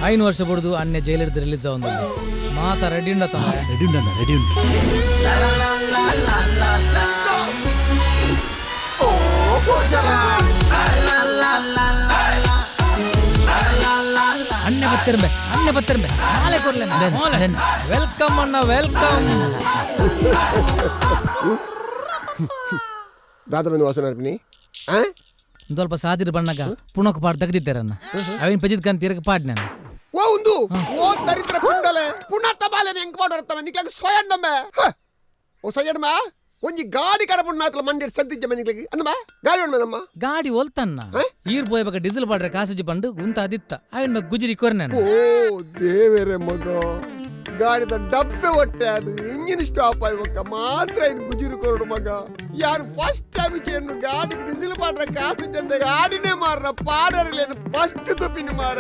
5 ವರ್ಷ ಬಡ್ದು ಅನ್ನೆ ಜೈಲಿರ್ದು ರಿಲೀಸ್ ಆಗೊಂದು ಮಾತ ರೆಡಿ ಉಂಡ ರೆಡಿ ಉಂಡ ರೆಡಿ ಉಂಡು. ಅನ್ನೆ ಬತ್ತಿರ್ಬೆ ನಾಳೆ ಕೊಡ್ಲೆ ವೆಲ್ಕಮ್ ಅಣ್ಣ ವೆಲ್ಕಮ್. ದಾದರ ವಾಸನ ನಡ್ಪಿನಿ ಸ್ವಲ್ಪ ಸಾದಿರ ಬಣ್ಣಗ ಪುಣಕ್ ಪಾಡ್ ತೆಗ್ದಿದ್ದಾರನ್ನ ಅವಿನ ಪಜಿದ್ ಕಂತ ತಿರಗ ಪಾಡ್ ನಾನು ಓ ಒಂದು ಓ ದರಿದ್ರ ಪುಂಡಲೆ ಪುನಃ ತಬಾಲೆನ ಹೆಂಗ್ ಮಾಡೋರ್ತವ ನಿಕ್ಲಾಗ ಸೋಯಣ್ಣಮ್ಮ ಓ ಸಯ್ಯಣ್ಣ ಒಂಜಿ ಗಾಡಿ ಕರ ಪುಣ್ಣಾತ್ಲ ಮಂಡಿ ಸದ್ದಿಜ್ಜ ಮನಿಗ್ಲಾಗಿ ಅಂದಮ್ಮ ಗಾಡಿ ಉಣ್ಣನಮ್ಮ ಗಾಡಿ ಒಲ್ತನ್ನ ಈರ್ ಪೋಯ್ಬೇಕ ಡೀಸೆಲ್ ಬಾಡ್ರೆ ಕಾಸಜಿ ಬಂಡು ಉಂತ ಅದಿತ್ತ ಅವಿನ ಬೇಕು ಗುಜರಿ ಕೊರ್ ನಾನು. ಓ ದೇವರೇ ಮಗ ಗಾಡಿದ ಡಬ್ಬೆ ಹೊಟ್ಟೆ ಅದು ಇಂಜಿನ್ ಸ್ಟಾಪ್ ಆಗ್ಬೇಕ ಮಾತ್ರ ಇನ್ ಗುಜಿರು ಕೊರಡು ಮಗ ಯಾರು ಫಸ್ಟ್ ಟೈಮ್ ಏನು ಗಾಡಿ ಡೀಸೆಲ್ ಬಾಡ್ರೆ ಕಾಸು ಜಂಡ ಗಾಡಿನೇ ಮಾರ ಪಾಡರ್ಲೇನು ಫಸ್ಟ್ ತುಪ್ಪಿನ ಮಾರ